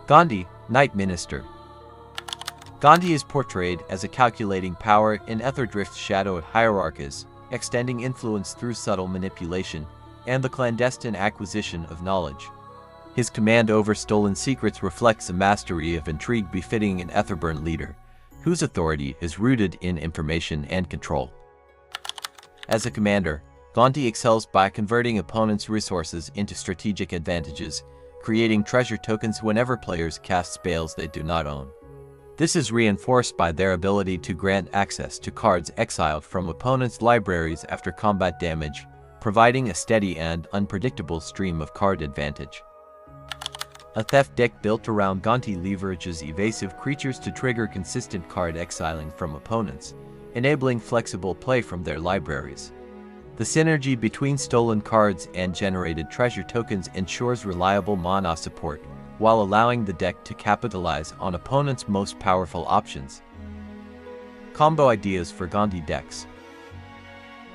Gonti, Night Minister. Gonti is portrayed as a calculating power in Etherdrift's shadowed hierarchies, extending influence through subtle manipulation and the clandestine acquisition of knowledge. His command over stolen secrets reflects a mastery of intrigue befitting an Etherburn leader, whose authority is rooted in information and control. As a commander, Gonti excels by converting opponents' resources into strategic advantages, creating treasure tokens whenever players cast spells they do not own. This is reinforced by their ability to grant access to cards exiled from opponents' libraries after combat damage, providing a steady and unpredictable stream of card advantage. A theft deck built around Gonti leverages evasive creatures to trigger consistent card exiling from opponents, enabling flexible play from their libraries. The synergy between stolen cards and generated treasure tokens ensures reliable mana support, while allowing the deck to capitalize on opponents' most powerful options. Combo ideas for Gonti decks.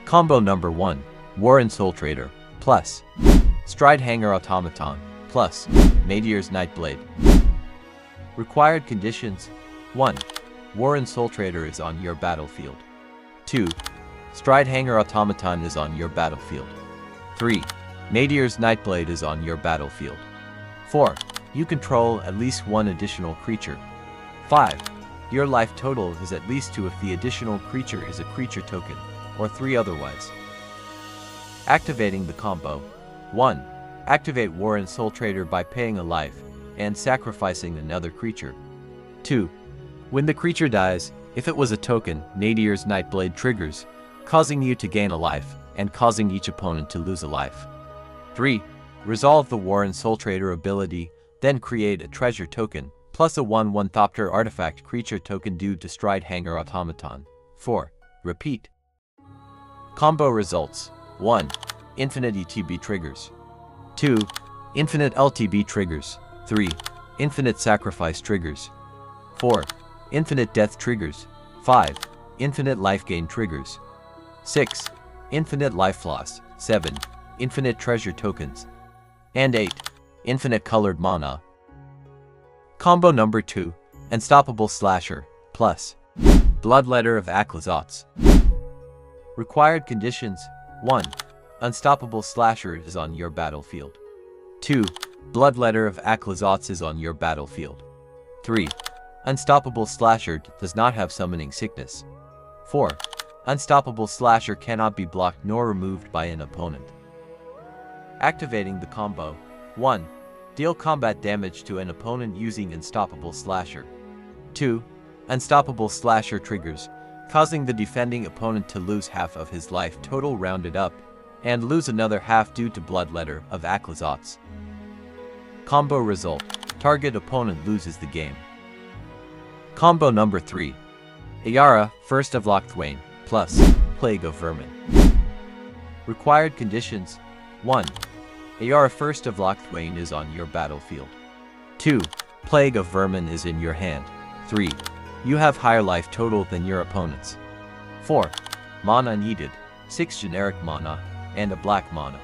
Combo number 1. Warren Soultrader, plus Stridehangar Automaton, plus Nadier's Nightblade. Required conditions: 1. Warren Soultrader is on your battlefield. 2. Stridehangar Automaton is on your battlefield. 3. Nadier's Nightblade is on your battlefield. 4. You control at least one additional creature. 5. Your life total is at least 2 if the additional creature is a creature token, or 3 otherwise. Activating the combo. 1. Activate Warren Soultrader by paying a life and sacrificing another creature. 2. When the creature dies, if it was a token, Nadier's Nightblade triggers, causing you to gain a life and causing each opponent to lose a life. 3. Resolve the Warren Soultrader ability, then create a treasure token, plus a 1/1 Thopter artifact creature token due to Stridehangar Automaton. 4. Repeat. Combo results: 1. Infinite ETB triggers. 2. Infinite LTB triggers. 3. Infinite sacrifice triggers. 4. Infinite death triggers. 5. Infinite life gain triggers. 6. Infinite life loss. 7. Infinite treasure tokens. And 8. Infinite colored mana. Combo number 2. Unstoppable Slasher, plus Bloodletter of Aclazotz. Required conditions: 1. Unstoppable Slasher is on your battlefield. 2. Bloodletter of Aclazotz is on your battlefield. 3. Unstoppable Slasher does not have summoning sickness. 4. Unstoppable Slasher cannot be blocked nor removed by an opponent. Activating the combo. 1. Deal combat damage to an opponent using Unstoppable Slasher. 2. Unstoppable Slasher triggers, causing the defending opponent to lose half of his life total rounded up, and lose another half due to Bloodletter of Aclazotz. Combo result: target opponent loses the game. Combo number 3. Ayara, First of Locthwain, plus Plague of Vermin. Required conditions: 1. Ayara, First of Locthwain is on your battlefield. 2. Plague of Vermin is in your hand. 3. You have higher life total than your opponents. 4. Mana needed: 6 generic mana and a black mana.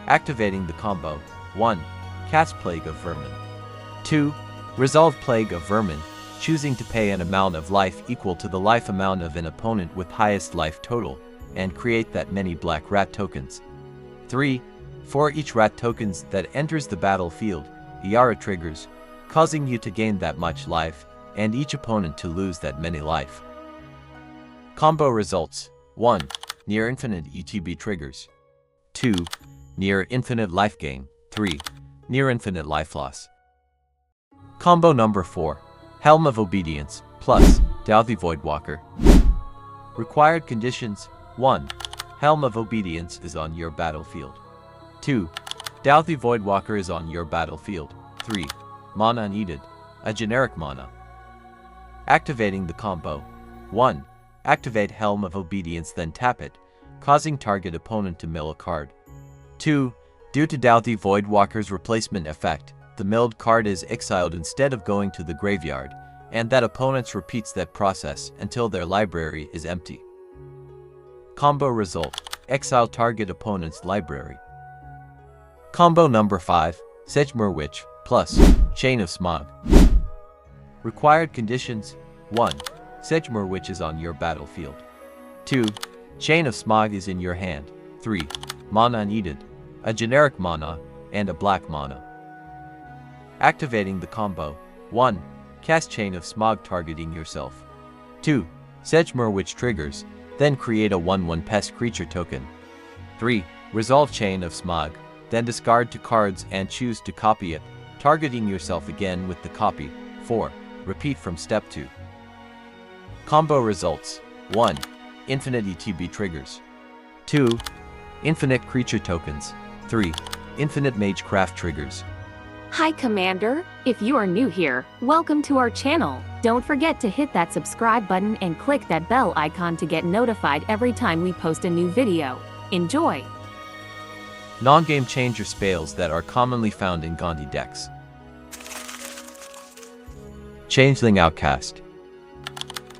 Activating the combo. 1. Cast Plague of Vermin. 2. Resolve Plague of Vermin, choosing to pay an amount of life equal to the life amount of an opponent with highest life total, and create that many black rat tokens. 3. For each rat tokens that enters the battlefield, Ayara triggers, causing you to gain that much life, and each opponent to lose that many life. Combo results: 1. Near infinite ETB triggers. 2. Near infinite life gain. 3. Near infinite life loss. Combo number 4. Helm of Obedience, plus Dauthi Voidwalker. Required conditions: 1. Helm of Obedience is on your battlefield. 2. Dauthi Voidwalker is on your battlefield. 3. Mana needed: a generic mana. Activating the combo. 1. Activate Helm of Obedience, then tap it, causing target opponent to mill a card. 2. Due to Dauthi Voidwalker's replacement effect, the milled card is exiled instead of going to the graveyard, and that opponent repeats that process until their library is empty. Combo result: exile target opponent's library. Combo number 5. Sedgemoor Witch, plus Chain of Smog. Required conditions: 1. Sedgemoor Witch is on your battlefield. 2. Chain of Smog is in your hand. 3. Mana needed: a generic mana and a black mana. Activating the combo: 1. Cast Chain of Smog targeting yourself. 2. Sedgemoor Witch triggers, then create a 1/1 pest creature token. 3. Resolve Chain of Smog, then discard 2 cards and choose to copy it, targeting yourself again with the copy. 4. Repeat from step 2. Combo results: 1. Infinite ETB triggers. 2. Infinite creature tokens. 3. Infinite Magecraft triggers. Hi Commander, if you are new here, welcome to our channel. Don't forget to hit that subscribe button and click that bell icon to get notified every time we post a new video. Enjoy! Non-game changer spells that are commonly found in Gonti decks. Changeling Outcast.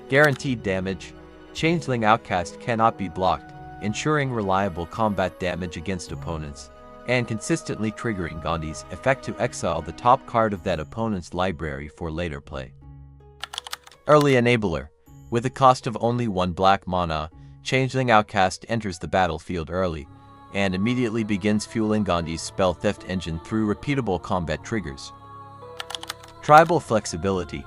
Guaranteed damage: Changeling Outcast cannot be blocked, ensuring reliable combat damage against opponents, and consistently triggering Gonti's effect to exile the top card of that opponent's library for later play. Early Enabler. With a cost of only 1 black mana, Changeling Outcast enters the battlefield early, and immediately begins fueling Gonti's spell theft engine through repeatable combat triggers. Tribal Flexibility.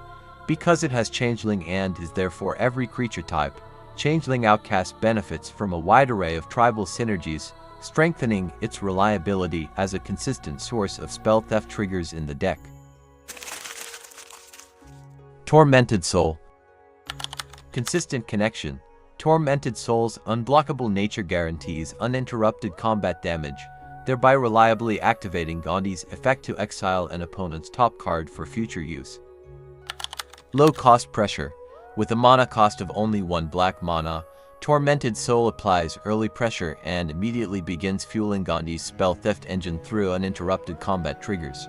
Because it has Changeling and is there for every creature type, Changeling Outcast benefits from a wide array of tribal synergies, strengthening its reliability as a consistent source of spell theft triggers in the deck. Tormented Soul. Consistent connection. Tormented Soul's unblockable nature guarantees uninterrupted combat damage, thereby reliably activating Gonti's effect to exile an opponent's top card for future use. Low Cost Pressure. With a mana cost of only 1 black mana, Tormented Soul applies early pressure and immediately begins fueling Gonti's spell theft engine through uninterrupted combat triggers.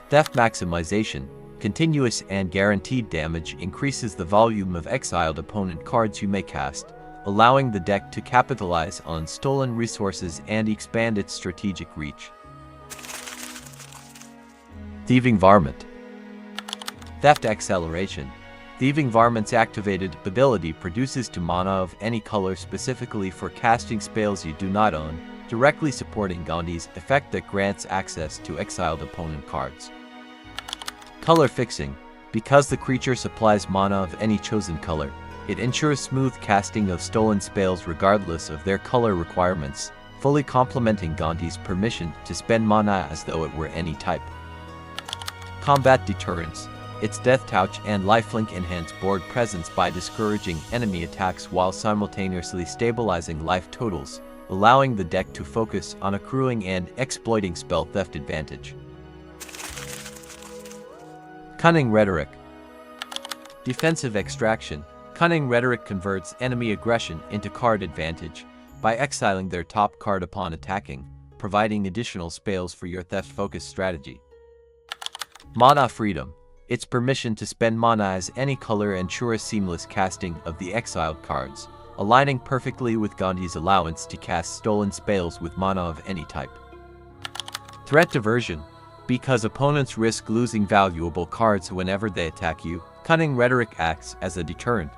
Theft Maximization. Continuous and guaranteed damage increases the volume of exiled opponent cards you may cast, allowing the deck to capitalize on stolen resources and expand its strategic reach. Thieving Varmint. Theft Acceleration. Thieving Varmint's activated ability produces 2 mana of any color specifically for casting spells you do not own, directly supporting Gonti's effect that grants access to exiled opponent cards. Color Fixing. Because the creature supplies mana of any chosen color, it ensures smooth casting of stolen spells regardless of their color requirements, fully complementing Gonti's permission to spend mana as though it were any type. Combat Deterrence. Its Death Touch and Lifelink enhance board presence by discouraging enemy attacks while simultaneously stabilizing life totals, allowing the deck to focus on accruing and exploiting spell theft advantage. Cunning Rhetoric. Defensive Extraction. Cunning Rhetoric converts enemy aggression into card advantage by exiling their top card upon attacking, providing additional spells for your theft-focused strategy. Mana Freedom. Its permission to spend mana as any color ensures seamless casting of the exiled cards, aligning perfectly with Gonti's allowance to cast stolen spells with mana of any type. Threat Diversion. Because opponents risk losing valuable cards whenever they attack you, Cunning Rhetoric acts as a deterrent,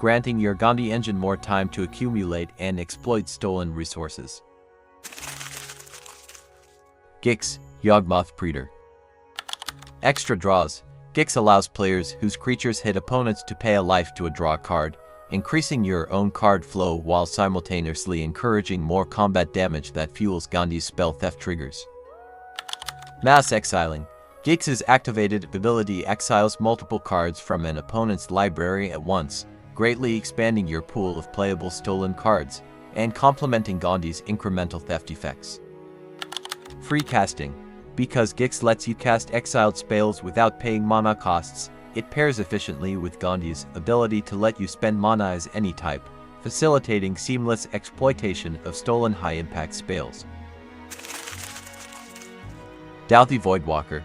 granting your Gonti engine more time to accumulate and exploit stolen resources. Gix, Yawgmoth Praetor. Extra Draws. Gix allows players whose creatures hit opponents to pay a life to a draw card, increasing your own card flow while simultaneously encouraging more combat damage that fuels Gonti's spell theft triggers. Mass Exiling. Gix's activated ability exiles multiple cards from an opponent's library at once, greatly expanding your pool of playable stolen cards, and complementing Gonti's incremental theft effects. Free Casting. Because Gix lets you cast exiled spells without paying mana costs, it pairs efficiently with Gonti's ability to let you spend mana as any type, facilitating seamless exploitation of stolen high-impact spells. Dauthi Voidwalker.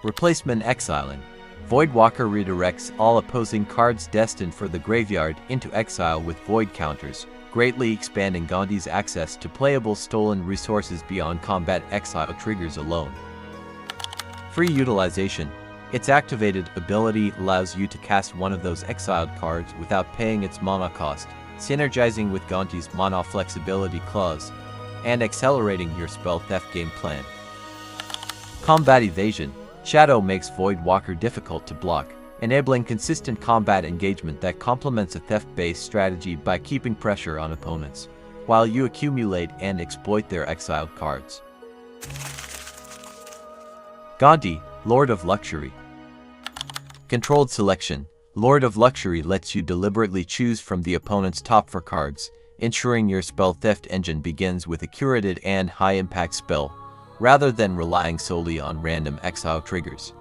Replacement Exiling. Voidwalker redirects all opposing cards destined for the graveyard into exile with void counters, greatly expanding Gonti's access to playable stolen resources beyond combat exile triggers alone. Free utilization. Its activated ability allows you to cast one of those exiled cards without paying its mana cost, synergizing with Gonti's mana flexibility clause, and accelerating your spell theft game plan. Combat evasion. Shadow makes Voidwalker difficult to block, enabling consistent combat engagement that complements a theft-based strategy by keeping pressure on opponents, while you accumulate and exploit their exiled cards. Gonti, Lord of Luxury. Controlled selection. Lord of Luxury lets you deliberately choose from the opponent's top 4 cards, ensuring your spell theft engine begins with a curated and high-impact spell, rather than relying solely on random exile triggers.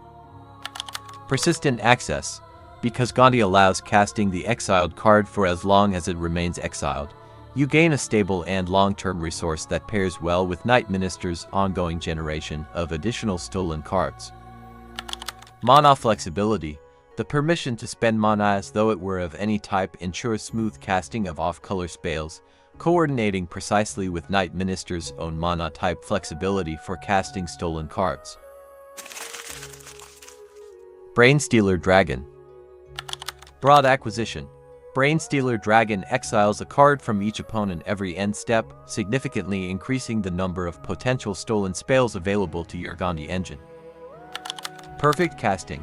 Persistent access. Because Gonti allows casting the exiled card for as long as it remains exiled, you gain a stable and long-term resource that pairs well with Night Minister's ongoing generation of additional stolen cards. Mana flexibility. The permission to spend mana as though it were of any type ensures smooth casting of off-color spells, coordinating precisely with Night Minister's own mana type flexibility for casting stolen cards. Brainstealer Dragon. Broad acquisition. Brainstealer Dragon exiles a card from each opponent every end step, significantly increasing the number of potential stolen spells available to your Gonti engine. Perfect casting.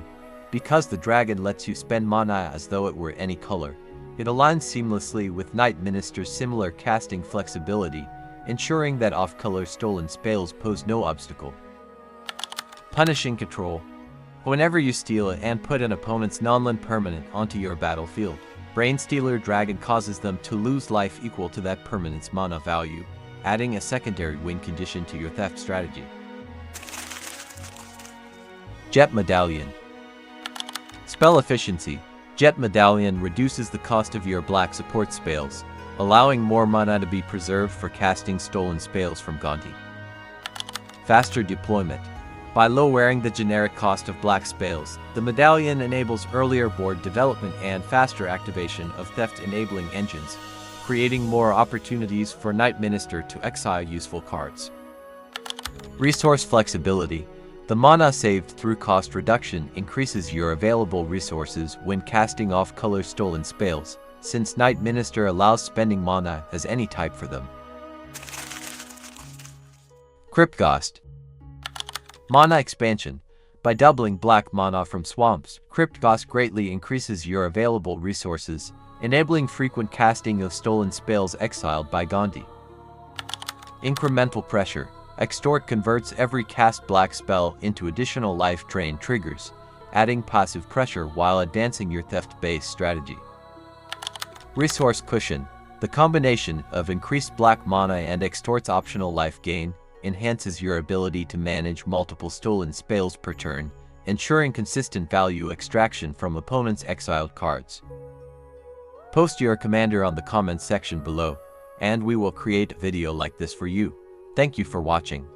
Because the dragon lets you spend mana as though it were any color, it aligns seamlessly with Night Minister's similar casting flexibility, ensuring that off-color stolen spells pose no obstacle. Punishing control. Whenever you steal and put an opponent's non-land permanent onto your battlefield, Brainstealer Dragon causes them to lose life equal to that permanent's mana value, adding a secondary win condition to your theft strategy. Jet Medallion. Spell efficiency. Jet Medallion reduces the cost of your black support spells, allowing more mana to be preserved for casting stolen spells from Gonti. Faster deployment. By lowering the generic cost of black spells, the medallion enables earlier board development and faster activation of theft-enabling engines, creating more opportunities for Night Minister to exile useful cards. Resource flexibility. The mana saved through cost reduction increases your available resources when casting off-color stolen spells, since Night Minister allows spending mana as any type for them. Cryptghost. Mana expansion. By doubling black mana from swamps, Cryptghost greatly increases your available resources, enabling frequent casting of stolen spells exiled by Gonti. Incremental pressure. Extort converts every cast black spell into additional life drain triggers, adding passive pressure while advancing your theft-based strategy. Resource cushion. The combination of increased black mana and Extort's optional life gain enhances your ability to manage multiple stolen spells per turn, ensuring consistent value extraction from opponents' exiled cards. Post your commander on the comments section below, and we will create a video like this for you. Thank you for watching.